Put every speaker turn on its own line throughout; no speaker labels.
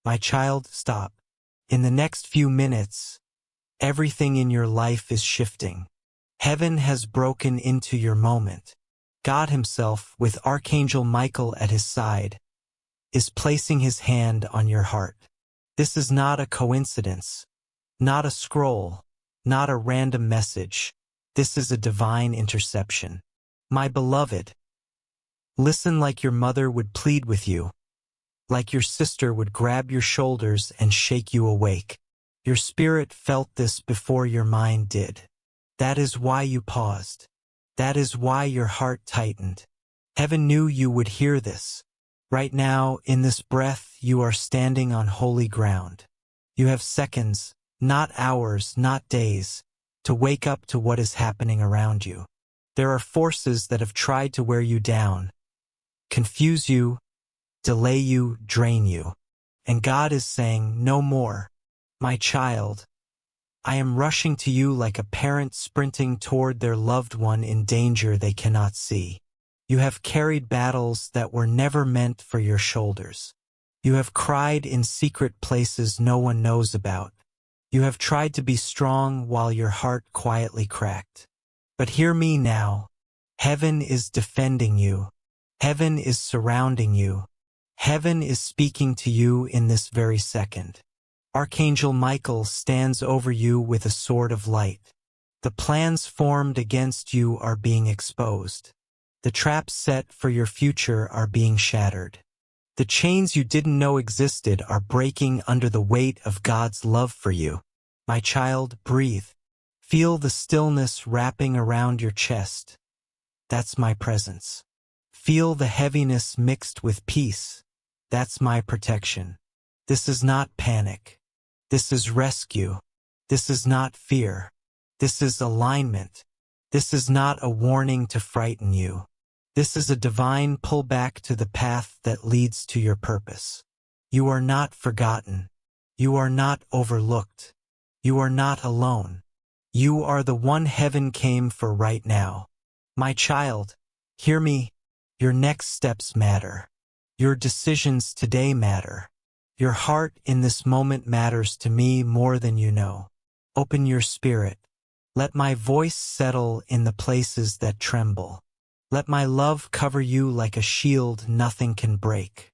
My child, stop. In the next few minutes, everything in your life is shifting. Heaven has broken into your moment. God himself, with Archangel Michael at his side, is placing his hand on your heart. This is not a coincidence, not a scroll, not a random message. This is a divine interception. My beloved, listen like your mother would plead with you, like your sister would grab your shoulders and shake you awake. Your spirit felt this before your mind did. That is why you paused. That is why your heart tightened. Heaven knew you would hear this. Right now, in this breath, you are standing on holy ground. You have seconds, not hours, not days, to wake up to what is happening around you. There are forces that have tried to wear you down, confuse you, delay you, drain you. And God is saying, no more. My child, I am rushing to you like a parent sprinting toward their loved one in danger they cannot see. You have carried battles that were never meant for your shoulders. You have cried in secret places no one knows about. You have tried to be strong while your heart quietly cracked. But hear me now. Heaven is defending you. Heaven is surrounding you. Heaven is speaking to you in this very second. Archangel Michael stands over you with a sword of light. The plans formed against you are being exposed. The traps set for your future are being shattered. The chains you didn't know existed are breaking under the weight of God's love for you. My child, breathe. Feel the stillness wrapping around your chest. That's my presence. Feel the heaviness mixed with peace. That's my protection. This is not panic. This is rescue. This is not fear. This is alignment. This is not a warning to frighten you. This is a divine pullback to the path that leads to your purpose. You are not forgotten. You are not overlooked. You are not alone. You are the one heaven came for right now. My child, hear me. Your next steps matter. Your decisions today matter. Your heart in this moment matters to me more than you know. Open your spirit. Let my voice settle in the places that tremble. Let my love cover you like a shield nothing can break.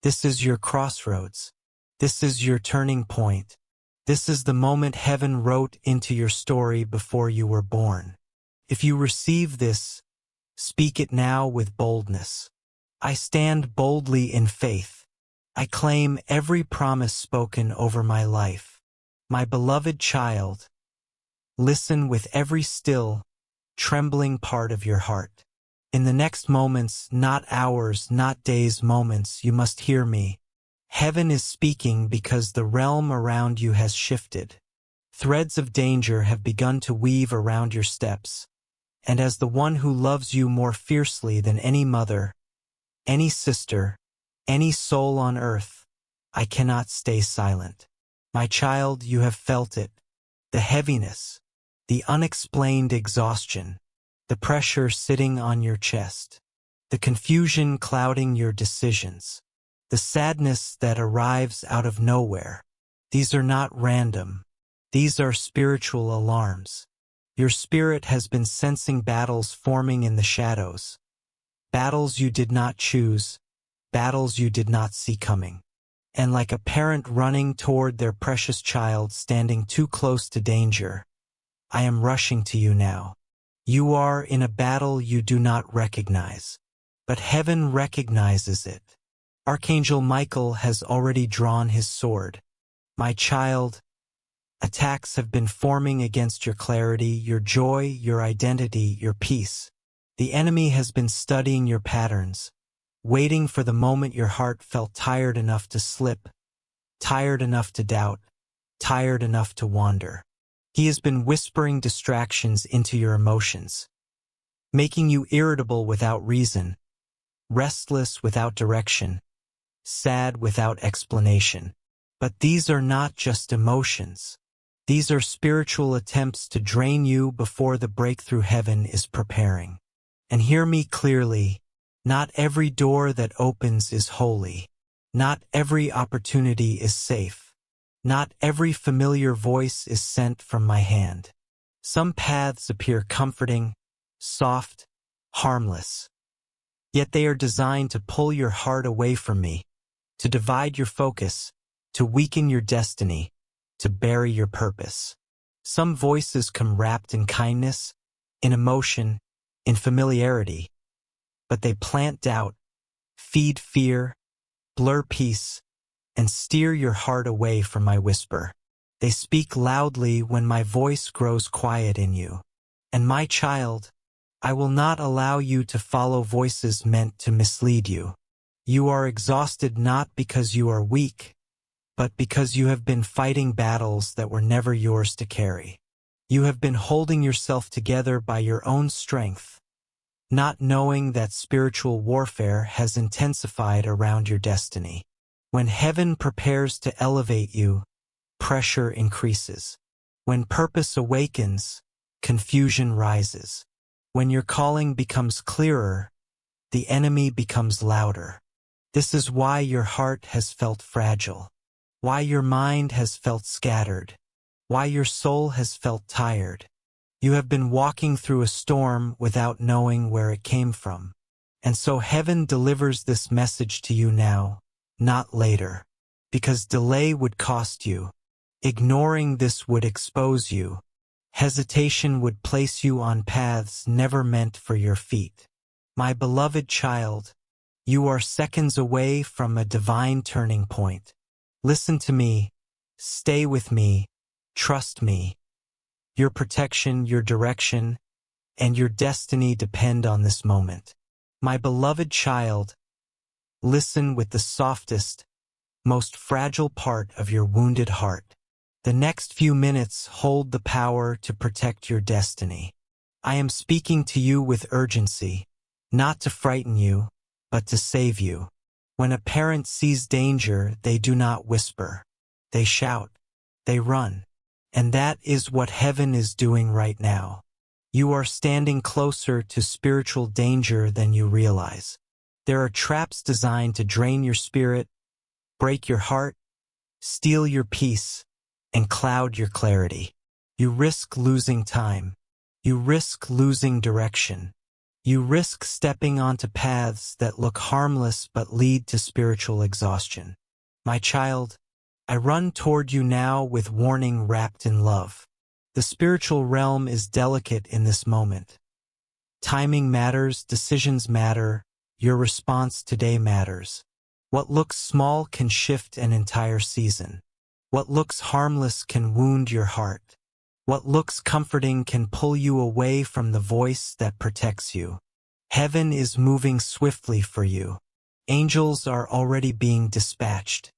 This is your crossroads. This is your turning point. This is the moment heaven wrote into your story before you were born. If you receive this, speak it now with boldness. I stand boldly in faith. I claim every promise spoken over my life. My beloved child, listen with every still, trembling part of your heart. In the next moments, not hours, not days, moments, you must hear me. Heaven is speaking because the realm around you has shifted. Threads of danger have begun to weave around your steps. And as the one who loves you more fiercely than any mother, any sister, any soul on earth, I cannot stay silent. My child, you have felt it. The heaviness, the unexplained exhaustion, the pressure sitting on your chest, the confusion clouding your decisions, the sadness that arrives out of nowhere. These are not random. These are spiritual alarms. Your spirit has been sensing battles forming in the shadows. Battles you did not choose, battles you did not see coming. And like a parent running toward their precious child standing too close to danger, I am rushing to you now. You are in a battle you do not recognize, but heaven recognizes it. Archangel Michael has already drawn his sword. My child, attacks have been forming against your clarity, your joy, your identity, your peace. The enemy has been studying your patterns, waiting for the moment your heart felt tired enough to slip, tired enough to doubt, tired enough to wander. He has been whispering distractions into your emotions, making you irritable without reason, restless without direction, sad without explanation. But these are not just emotions. These are spiritual attempts to drain you before the breakthrough heaven is preparing. And hear me clearly, not every door that opens is holy. Not every opportunity is safe. Not every familiar voice is sent from my hand. Some paths appear comforting, soft, harmless. Yet they are designed to pull your heart away from me, to divide your focus, to weaken your destiny, to bury your purpose. Some voices come wrapped in kindness, in emotion, in familiarity, but they plant doubt, feed fear, blur peace, and steer your heart away from my whisper. They speak loudly when my voice grows quiet in you. And my child, I will not allow you to follow voices meant to mislead you. You are exhausted not because you are weak, but because you have been fighting battles that were never yours to carry. You have been holding yourself together by your own strength, not knowing that spiritual warfare has intensified around your destiny. When heaven prepares to elevate you, pressure increases. When purpose awakens, confusion rises. When your calling becomes clearer, the enemy becomes louder. This is why your heart has felt fragile, why your mind has felt scattered, why your soul has felt tired. You have been walking through a storm without knowing where it came from. And so heaven delivers this message to you now, not later. Because delay would cost you. Ignoring this would expose you. Hesitation would place you on paths never meant for your feet. My beloved child, you are seconds away from a divine turning point. Listen to me, stay with me, trust me. Your protection, your direction, and your destiny depend on this moment. My beloved child, listen with the softest, most fragile part of your wounded heart. The next few minutes hold the power to protect your destiny. I am speaking to you with urgency, not to frighten you, but to save you. When a parent sees danger, they do not whisper. They shout. They run. And that is what heaven is doing right now. You are standing closer to spiritual danger than you realize. There are traps designed to drain your spirit, break your heart, steal your peace, and cloud your clarity. You risk losing time. You risk losing direction. You risk stepping onto paths that look harmless but lead to spiritual exhaustion. My child, I run toward you now with warning wrapped in love. The spiritual realm is delicate in this moment. Timing matters, decisions matter, your response today matters. What looks small can shift an entire season. What looks harmless can wound your heart. What looks comforting can pull you away from the voice that protects you. Heaven is moving swiftly for you. Angels are already being dispatched.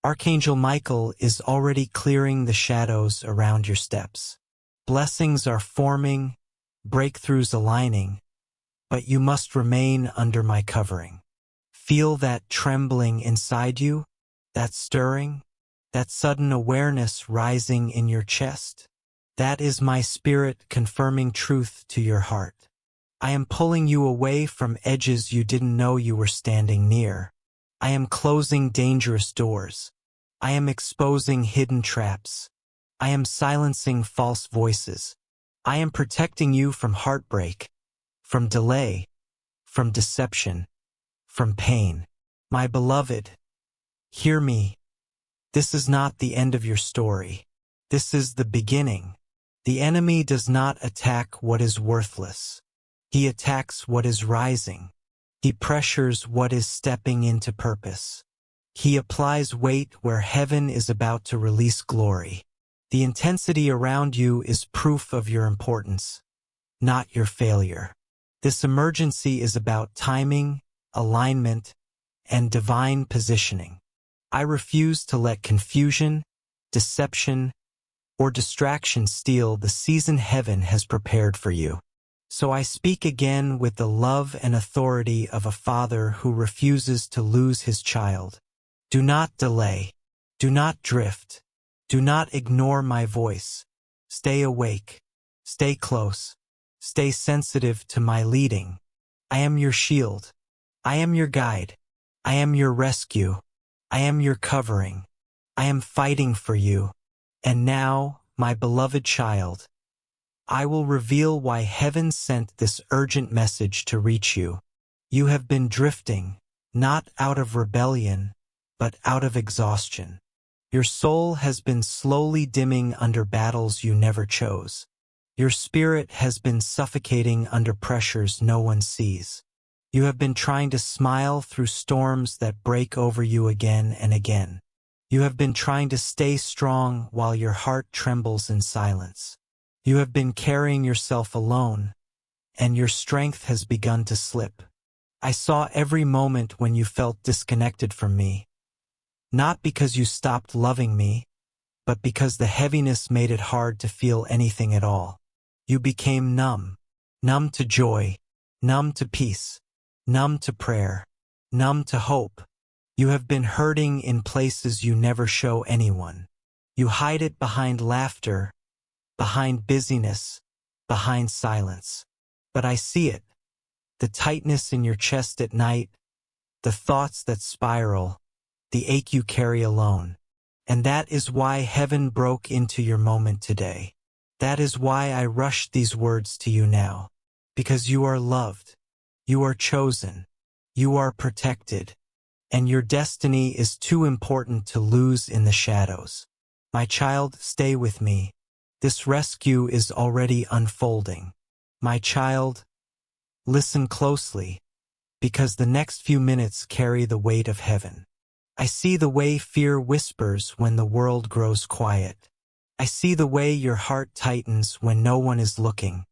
Archangel Michael is already clearing the shadows around your steps. Blessings are forming, breakthroughs aligning, but you must remain under my covering. Feel that trembling inside you, that stirring, that sudden awareness rising in your chest. That is my spirit confirming truth to your heart. I am pulling you away from edges you didn't know you were standing near. I am closing dangerous doors. I am exposing hidden traps. I am silencing false voices. I am protecting you from heartbreak, from delay, from deception, from pain. My beloved, hear me. This is not the end of your story. This is the beginning. The enemy does not attack what is worthless. He attacks what is rising. He pressures what is stepping into purpose. He applies weight where heaven is about to release glory. The intensity around you is proof of your importance, not your failure. This emergency is about timing, alignment, and divine positioning. I refuse to let confusion, deception, or distraction steal the season heaven has prepared for you. So I speak again with the love and authority of a father who refuses to lose his child. Do not delay. Do not drift. Do not ignore my voice. Stay awake. Stay close. Stay sensitive to my leading. I am your shield. I am your guide. I am your rescue. I am your covering. I am fighting for you. And now, my beloved child, I will reveal why heaven sent this urgent message to reach you. You have been drifting, not out of rebellion, but out of exhaustion. Your soul has been slowly dimming under battles you never chose. Your spirit has been suffocating under pressures no one sees. You have been trying to smile through storms that break over you again and again. You have been trying to stay strong while your heart trembles in silence. You have been carrying yourself alone, and your strength has begun to slip. I saw every moment when you felt disconnected from me. Not because you stopped loving me, but because the heaviness made it hard to feel anything at all. You became numb. Numb to joy, numb to peace, numb to prayer, numb to hope. You have been hurting in places you never show anyone. You hide it behind laughter, behind busyness, behind silence. But I see it. The tightness in your chest at night, the thoughts that spiral, the ache you carry alone. And that is why heaven broke into your moment today. That is why I rushed these words to you now. Because you are loved. You are chosen. You are protected. And your destiny is too important to lose in the shadows. My child, stay with me. This rescue is already unfolding. My child, listen closely, because the next few minutes carry the weight of heaven. I see the way fear whispers when the world grows quiet. I see the way your heart tightens when no one is looking.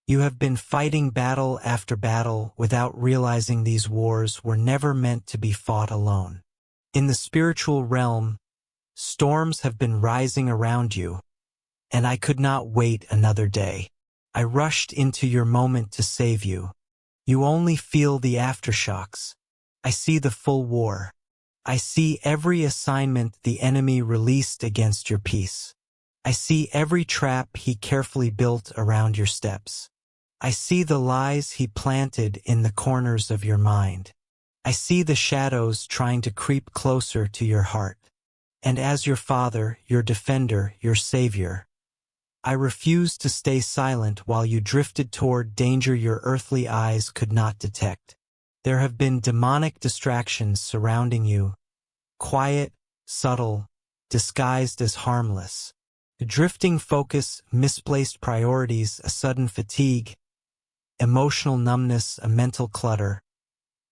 You have been fighting battle after battle without realizing these wars were never meant to be fought alone. In the spiritual realm, storms have been rising around you, and I could not wait another day. I rushed into your moment to save you. You only feel the aftershocks. I see the full war. I see every assignment the enemy released against your peace. I see every trap he carefully built around your steps. I see the lies he planted in the corners of your mind. I see the shadows trying to creep closer to your heart. And as your father, your defender, your savior, I refused to stay silent while you drifted toward danger your earthly eyes could not detect. There have been demonic distractions surrounding you, quiet, subtle, disguised as harmless. A drifting focus, misplaced priorities, a sudden fatigue, emotional numbness, a mental clutter,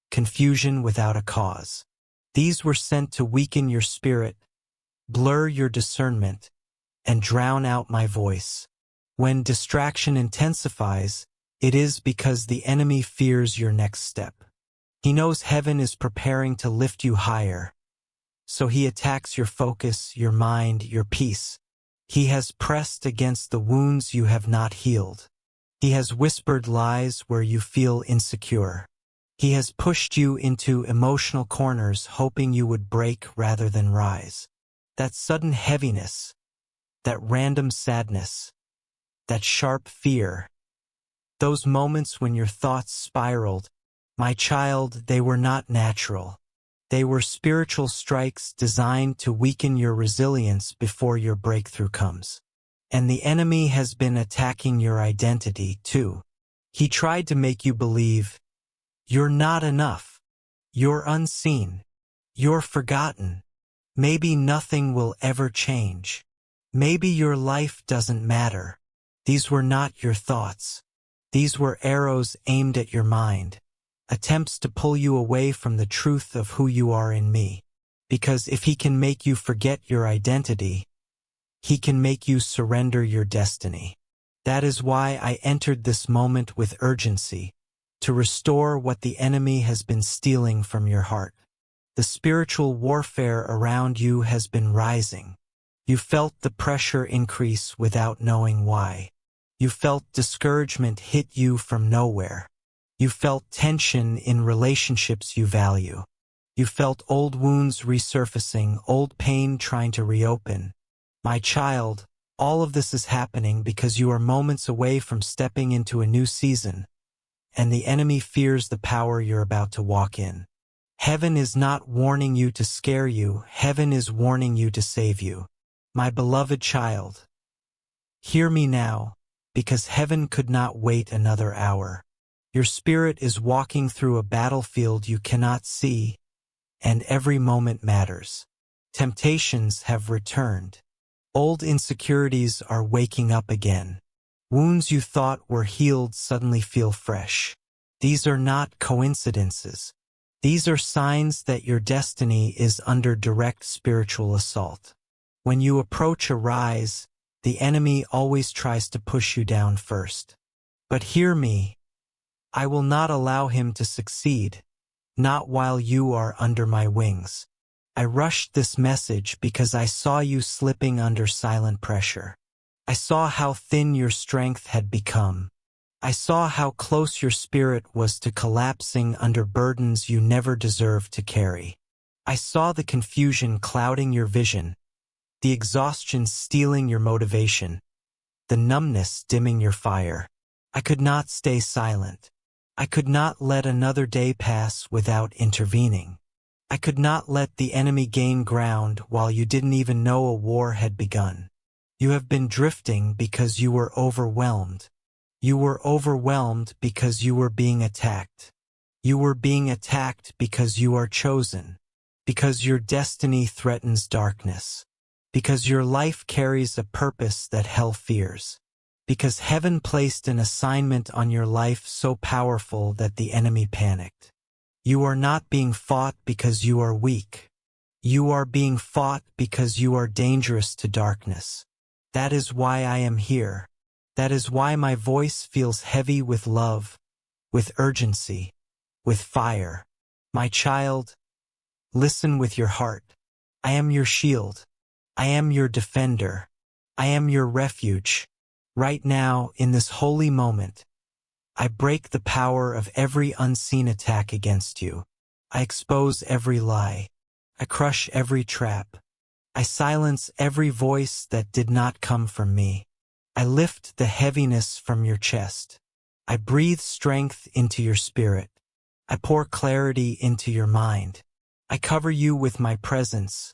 confusion without a cause. These were sent to weaken your spirit, blur your discernment, and drown out my voice. When distraction intensifies, it is because the enemy fears your next step. He knows heaven is preparing to lift you higher, so he attacks your focus, your mind, your peace. He has pressed against the wounds you have not healed. He has whispered lies where you feel insecure. He has pushed you into emotional corners hoping you would break rather than rise. That sudden heaviness, that random sadness, that sharp fear, those moments when your thoughts spiraled, my child, they were not natural. They were spiritual strikes designed to weaken your resilience before your breakthrough comes. And the enemy has been attacking your identity too. He tried to make you believe, you're not enough. You're unseen. You're forgotten. Maybe nothing will ever change. Maybe your life doesn't matter. These were not your thoughts. These were arrows aimed at your mind, attempts to pull you away from the truth of who you are in me. Because if he can make you forget your identity, he can make you surrender your destiny. That is why I entered this moment with urgency, to restore what the enemy has been stealing from your heart. The spiritual warfare around you has been rising. You felt the pressure increase without knowing why. You felt discouragement hit you from nowhere. You felt tension in relationships you value. You felt old wounds resurfacing, old pain trying to reopen. My child, all of this is happening because you are moments away from stepping into a new season, and the enemy fears the power you're about to walk in. Heaven is not warning you to scare you, heaven is warning you to save you. My beloved child, hear me now, because heaven could not wait another hour. Your spirit is walking through a battlefield you cannot see, and every moment matters. Temptations have returned. Old insecurities are waking up again. Wounds you thought were healed suddenly feel fresh. These are not coincidences. These are signs that your destiny is under direct spiritual assault. When you approach a rise, the enemy always tries to push you down first. But hear me, I will not allow him to succeed, not while you are under my wings. I rushed this message because I saw you slipping under silent pressure. I saw how thin your strength had become. I saw how close your spirit was to collapsing under burdens you never deserved to carry. I saw the confusion clouding your vision, the exhaustion stealing your motivation, the numbness dimming your fire. I could not stay silent. I could not let another day pass without intervening. I could not let the enemy gain ground while you didn't even know a war had begun. You have been drifting because you were overwhelmed. You were overwhelmed because you were being attacked. You were being attacked because you are chosen, because your destiny threatens darkness, because your life carries a purpose that hell fears, because heaven placed an assignment on your life so powerful that the enemy panicked. You are not being fought because you are weak. You are being fought because you are dangerous to darkness. That is why I am here. That is why my voice feels heavy with love, with urgency, with fire. My child, listen with your heart. I am your shield. I am your defender. I am your refuge. Right now, in this holy moment, I break the power of every unseen attack against you. I expose every lie. I crush every trap. I silence every voice that did not come from me. I lift the heaviness from your chest. I breathe strength into your spirit. I pour clarity into your mind. I cover you with my presence,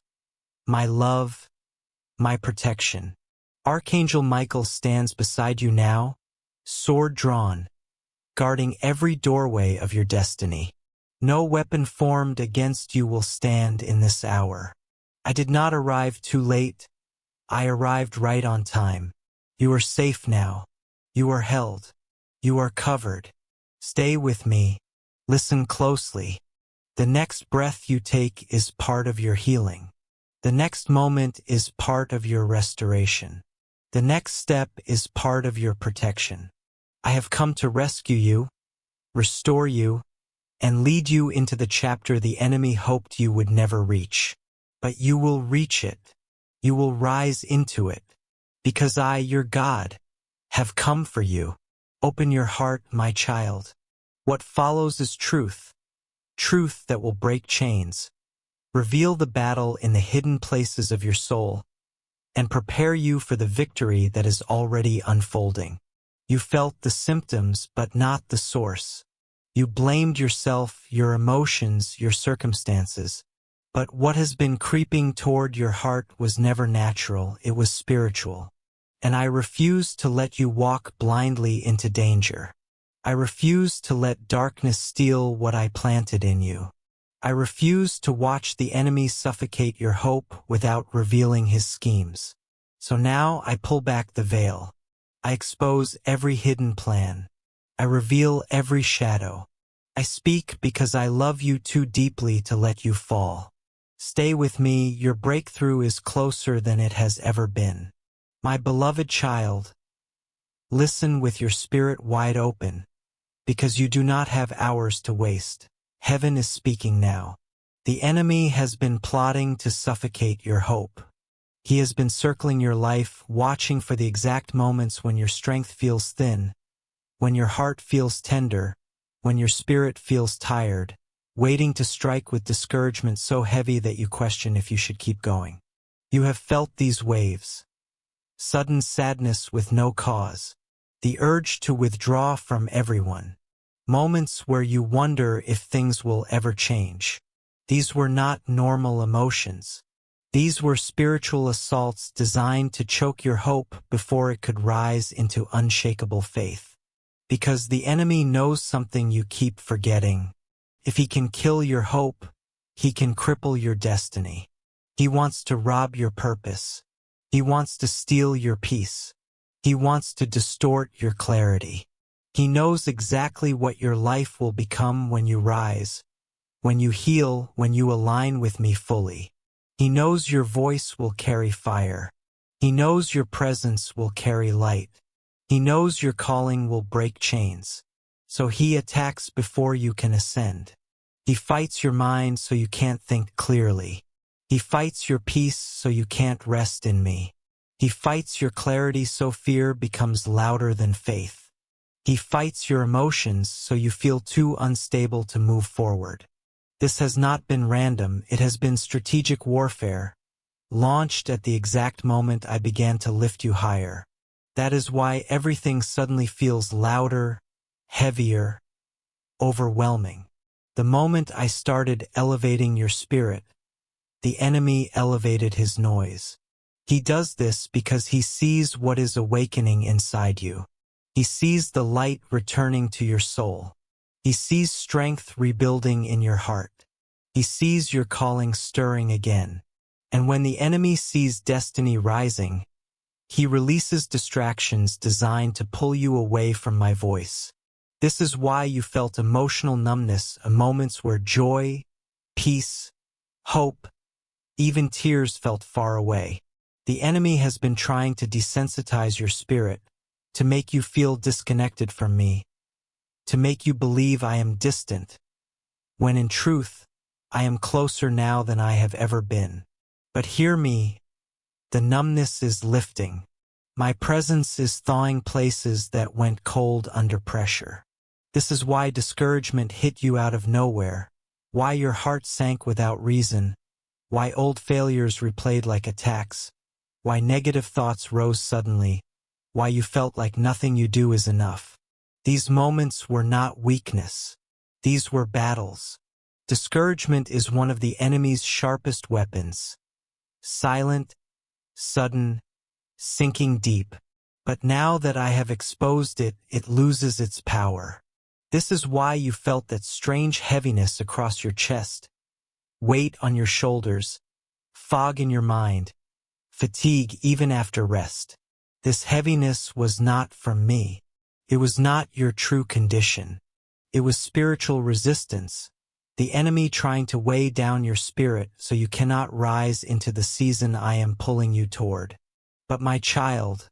my love, my protection. Archangel Michael stands beside you now, sword drawn, guarding every doorway of your destiny. No weapon formed against you will stand in this hour. I did not arrive too late. I arrived right on time. You are safe now. You are held. You are covered. Stay with me. Listen closely. The next breath you take is part of your healing. The next moment is part of your restoration. The next step is part of your protection. I have come to rescue you, restore you, and lead you into the chapter the enemy hoped you would never reach. But you will reach it. You will rise into it. Because I, your God, have come for you. Open your heart, my child. What follows is truth. Truth that will break chains, reveal the battle in the hidden places of your soul, and prepare you for the victory that is already unfolding. You felt the symptoms, but not the source. You blamed yourself, your emotions, your circumstances. But what has been creeping toward your heart was never natural, it was spiritual. And I refuse to let you walk blindly into danger. I refuse to let darkness steal what I planted in you. I refuse to watch the enemy suffocate your hope without revealing his schemes. So now I pull back the veil. I expose every hidden plan. I reveal every shadow. I speak because I love you too deeply to let you fall. Stay with me, your breakthrough is closer than it has ever been. My beloved child, listen with your spirit wide open, because you do not have hours to waste. Heaven is speaking now. The enemy has been plotting to suffocate your hope. He has been circling your life, watching for the exact moments when your strength feels thin, when your heart feels tender, when your spirit feels tired, waiting to strike with discouragement so heavy that you question if you should keep going. You have felt these waves. Sudden sadness with no cause. The urge to withdraw from everyone. Moments where you wonder if things will ever change. These were not normal emotions. These were spiritual assaults designed to choke your hope before it could rise into unshakable faith. Because the enemy knows something you keep forgetting. If he can kill your hope, he can cripple your destiny. He wants to rob your purpose. He wants to steal your peace. He wants to distort your clarity. He knows exactly what your life will become when you rise, when you heal, when you align with me fully. He knows your voice will carry fire. He knows your presence will carry light. He knows your calling will break chains. So he attacks before you can ascend. He fights your mind so you can't think clearly. He fights your peace so you can't rest in me. He fights your clarity so fear becomes louder than faith. He fights your emotions so you feel too unstable to move forward. This has not been random, it has been strategic warfare, launched at the exact moment I began to lift you higher. That is why everything suddenly feels louder, heavier, overwhelming. The moment I started elevating your spirit, the enemy elevated his noise. He does this because he sees what is awakening inside you. He sees the light returning to your soul. He sees strength rebuilding in your heart. He sees your calling stirring again. And when the enemy sees destiny rising, he releases distractions designed to pull you away from my voice. This is why you felt emotional numbness, moments where joy, peace, hope, even tears felt far away. The enemy has been trying to desensitize your spirit, to make you feel disconnected from me, to make you believe I am distant, when in truth, I am closer now than I have ever been. But hear me, the numbness is lifting. My presence is thawing places that went cold under pressure. This is why discouragement hit you out of nowhere, why your heart sank without reason, why old failures replayed like attacks, why negative thoughts rose suddenly, why you felt like nothing you do is enough. These moments were not weakness. These were battles. Discouragement is one of the enemy's sharpest weapons. Silent, sudden, sinking deep. But now that I have exposed it, it loses its power. This is why you felt that strange heaviness across your chest, weight on your shoulders, fog in your mind, fatigue even after rest. This heaviness was not from me. It was not your true condition. It was spiritual resistance, the enemy trying to weigh down your spirit so you cannot rise into the season I am pulling you toward. But my child,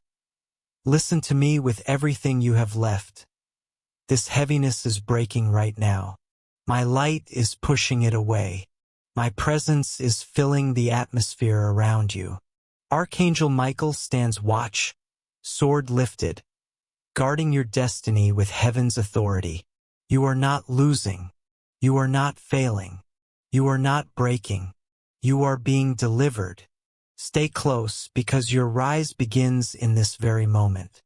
listen to me with everything you have left. This heaviness is breaking right now. My light is pushing it away. My presence is filling the atmosphere around you. Archangel Michael stands watch, sword lifted, guarding your destiny with heaven's authority. You are not losing. You are not failing. You are not breaking. You are being delivered. Stay close because your rise begins in this very moment.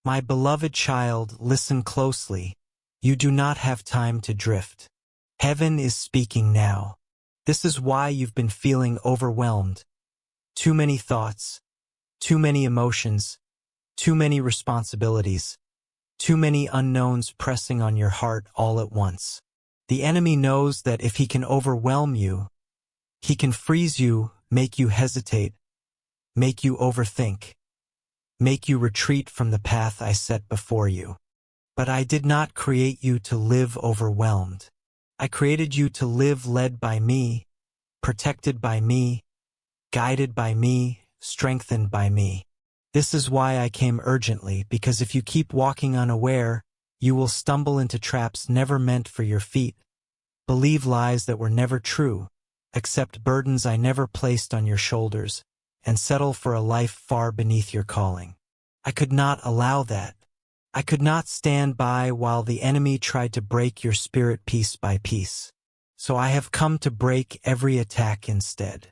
My beloved child, listen closely. You do not have time to drift. Heaven is speaking now. This is why you've been feeling overwhelmed. Too many thoughts, too many emotions, too many responsibilities, too many unknowns pressing on your heart all at once. The enemy knows that if he can overwhelm you, he can freeze you, make you hesitate, make you overthink, make you retreat from the path I set before you. But I did not create you to live overwhelmed. I created you to live led by me, protected by me, guided by me, strengthened by me. This is why I came urgently, because if you keep walking unaware, you will stumble into traps never meant for your feet, believe lies that were never true, accept burdens I never placed on your shoulders, and settle for a life far beneath your calling. I could not allow that. I could not stand by while the enemy tried to break your spirit piece by piece. So I have come to break every attack instead.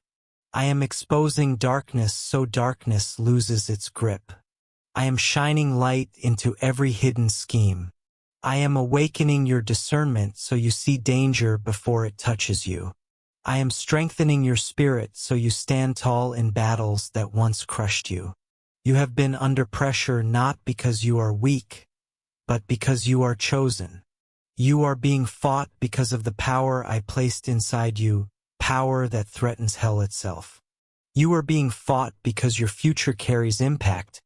I am exposing darkness so darkness loses its grip. I am shining light into every hidden scheme. I am awakening your discernment so you see danger before it touches you. I am strengthening your spirit so you stand tall in battles that once crushed you. You have been under pressure not because you are weak, but because you are chosen. You are being fought because of the power I placed inside you, power that threatens hell itself. You are being fought because your future carries impact,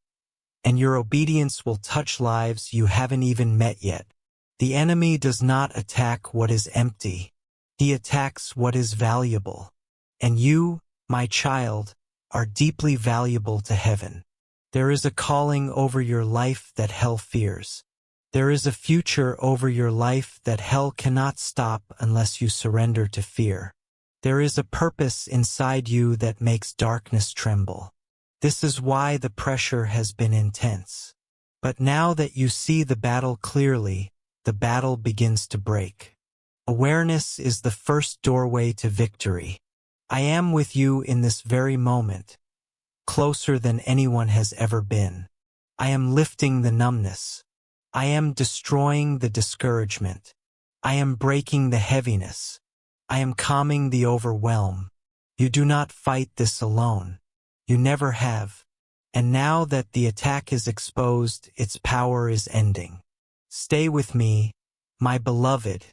and your obedience will touch lives you haven't even met yet. The enemy does not attack what is empty. He attacks what is valuable. And you, my child, are deeply valuable to heaven. There is a calling over your life that hell fears. There is a future over your life that hell cannot stop unless you surrender to fear. There is a purpose inside you that makes darkness tremble. This is why the pressure has been intense. But now that you see the battle clearly, the battle begins to break. Awareness is the first doorway to victory. I am with you in this very moment, closer than anyone has ever been. I am lifting the numbness. I am destroying the discouragement. I am breaking the heaviness. I am calming the overwhelm. You do not fight this alone. You never have. And now that the attack is exposed, its power is ending. Stay with me, my beloved.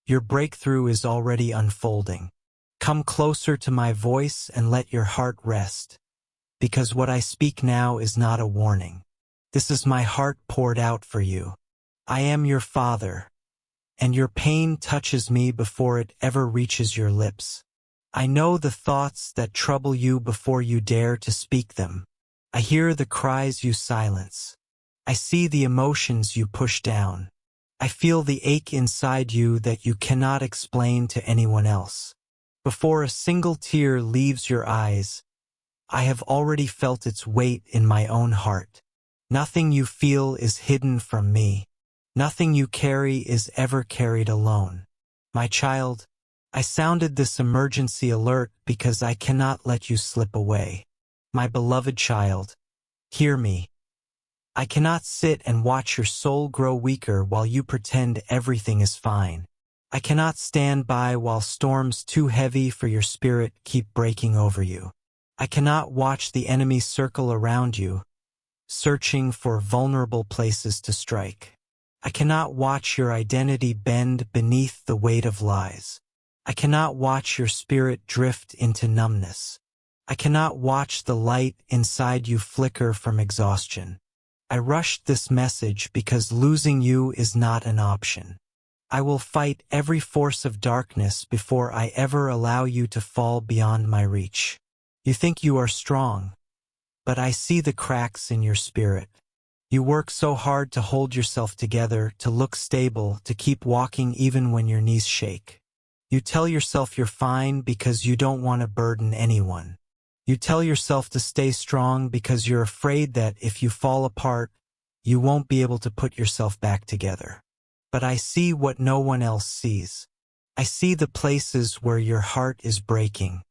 Your breakthrough is already unfolding. Come closer to my voice and let your heart rest, because what I speak now is not a warning. This is my heart poured out for you. I am your Father, and your pain touches me before it ever reaches your lips. I know the thoughts that trouble you before you dare to speak them. I hear the cries you silence. I see the emotions you push down. I feel the ache inside you that you cannot explain to anyone else. Before a single tear leaves your eyes, I have already felt its weight in my own heart. Nothing you feel is hidden from me. Nothing you carry is ever carried alone. My child, I sounded this emergency alert because I cannot let you slip away. My beloved child, hear me. I cannot sit and watch your soul grow weaker while you pretend everything is fine. I cannot stand by while storms too heavy for your spirit keep breaking over you. I cannot watch the enemy circle around you, searching for vulnerable places to strike. I cannot watch your identity bend beneath the weight of lies. I cannot watch your spirit drift into numbness. I cannot watch the light inside you flicker from exhaustion. I rushed this message because losing you is not an option. I will fight every force of darkness before I ever allow you to fall beyond my reach. You think you are strong, but I see the cracks in your spirit. You work so hard to hold yourself together, to look stable, to keep walking even when your knees shake. You tell yourself you're fine because you don't want to burden anyone. You tell yourself to stay strong because you're afraid that if you fall apart, you won't be able to put yourself back together. But I see what no one else sees. I see the places where your heart is breaking.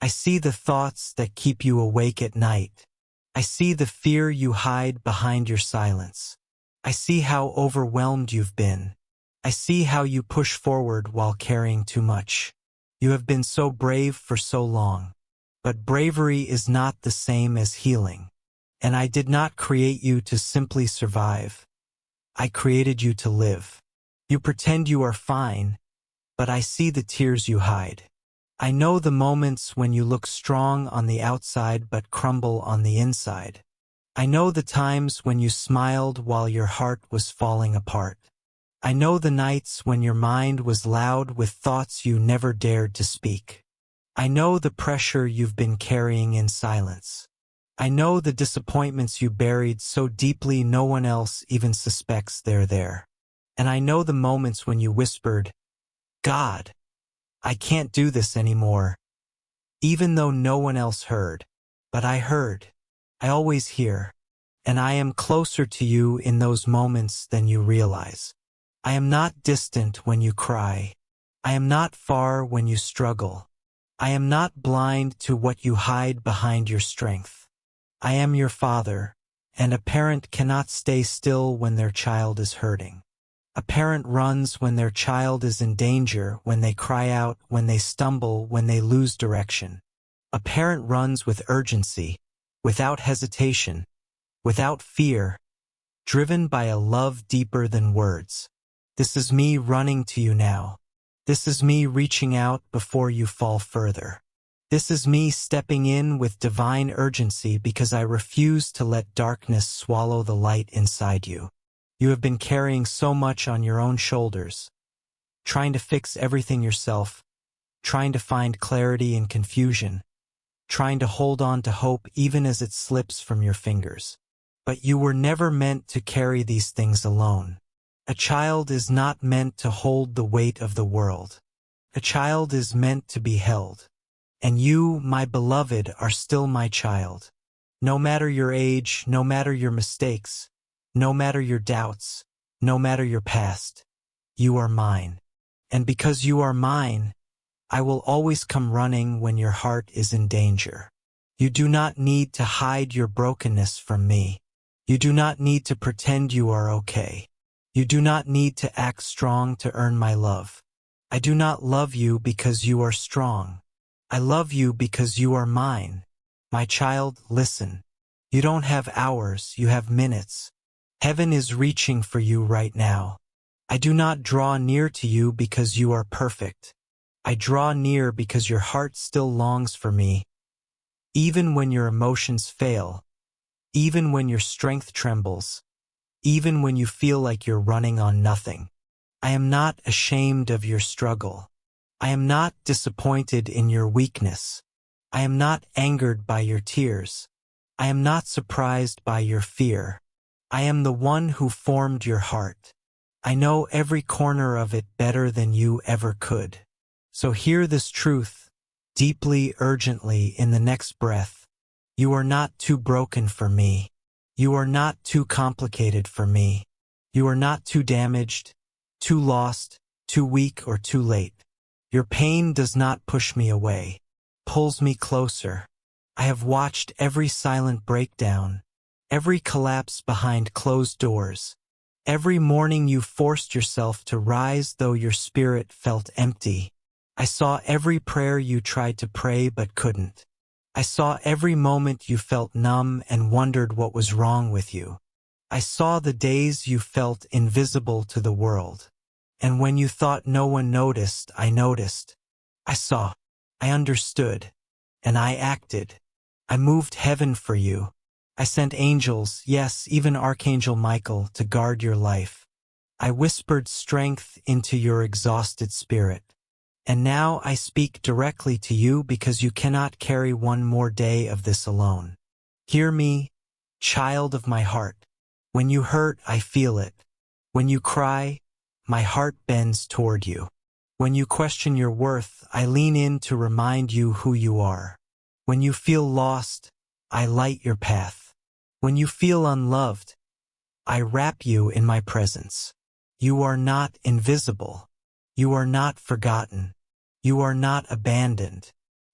I see the thoughts that keep you awake at night. I see the fear you hide behind your silence. I see how overwhelmed you've been. I see how you push forward while carrying too much. You have been so brave for so long. But bravery is not the same as healing. And I did not create you to simply survive. I created you to live. You pretend you are fine, but I see the tears you hide. I know the moments when you look strong on the outside but crumble on the inside. I know the times when you smiled while your heart was falling apart. I know the nights when your mind was loud with thoughts you never dared to speak. I know the pressure you've been carrying in silence. I know the disappointments you buried so deeply no one else even suspects they're there. And I know the moments when you whispered, "God, I can't do this anymore," even though no one else heard. But I heard. I always hear. And I am closer to you in those moments than you realize. I am not distant when you cry. I am not far when you struggle. I am not blind to what you hide behind your strength. I am your Father, and a parent cannot stay still when their child is hurting. A parent runs when their child is in danger, when they cry out, when they stumble, when they lose direction. A parent runs with urgency, without hesitation, without fear, driven by a love deeper than words. This is me running to you now. This is me reaching out before you fall further. This is me stepping in with divine urgency because I refuse to let darkness swallow the light inside you. You have been carrying so much on your own shoulders, trying to fix everything yourself, trying to find clarity in confusion, trying to hold on to hope even as it slips from your fingers. But you were never meant to carry these things alone. A child is not meant to hold the weight of the world. A child is meant to be held. And you, my beloved, are still my child. No matter your age, no matter your mistakes, no matter your doubts, no matter your past, you are mine. And because you are mine, I will always come running when your heart is in danger. You do not need to hide your brokenness from me. You do not need to pretend you are okay. You do not need to act strong to earn my love. I do not love you because you are strong. I love you because you are mine. My child, listen. You don't have hours, you have minutes. Heaven is reaching for you right now. I do not draw near to you because you are perfect. I draw near because your heart still longs for me. Even when your emotions fail, even when your strength trembles, even when you feel like you're running on nothing. I am not ashamed of your struggle. I am not disappointed in your weakness. I am not angered by your tears. I am not surprised by your fear. I am the one who formed your heart. I know every corner of it better than you ever could. So hear this truth, deeply, urgently, in the next breath. You are not too broken for me. You are not too complicated for me. You are not too damaged, too lost, too weak, or too late. Your pain does not push me away, pulls me closer. I have watched every silent breakdown, every collapse behind closed doors, every morning you forced yourself to rise though your spirit felt empty. I saw every prayer you tried to pray but couldn't. I saw every moment you felt numb and wondered what was wrong with you. I saw the days you felt invisible to the world. And when you thought no one noticed, I noticed. I saw. I understood. And I acted. I moved heaven for you. I sent angels, yes, even Archangel Michael, to guard your life. I whispered strength into your exhausted spirit. And now I speak directly to you because you cannot carry one more day of this alone. Hear me, child of my heart. When you hurt, I feel it. When you cry, my heart bends toward you. When you question your worth, I lean in to remind you who you are. When you feel lost, I light your path. When you feel unloved, I wrap you in my presence. You are not invisible. You are not forgotten. You are not abandoned.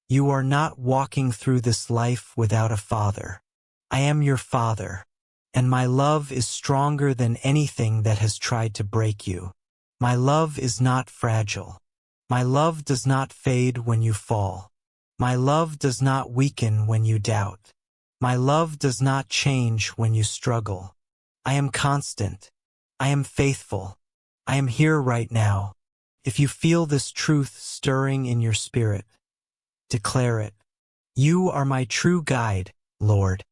You are not walking through this life without a father. I am your father, and my love is stronger than anything that has tried to break you. My love is not fragile. My love does not fade when you fall. My love does not weaken when you doubt. My love does not change when you struggle. I am constant. I am faithful. I am here right now. If you feel this truth stirring in your spirit, declare it. You are my true guide, Lord.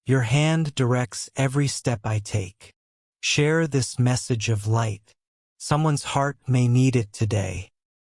Your hand directs every step I take. Share this message of light. Someone's heart may need it today.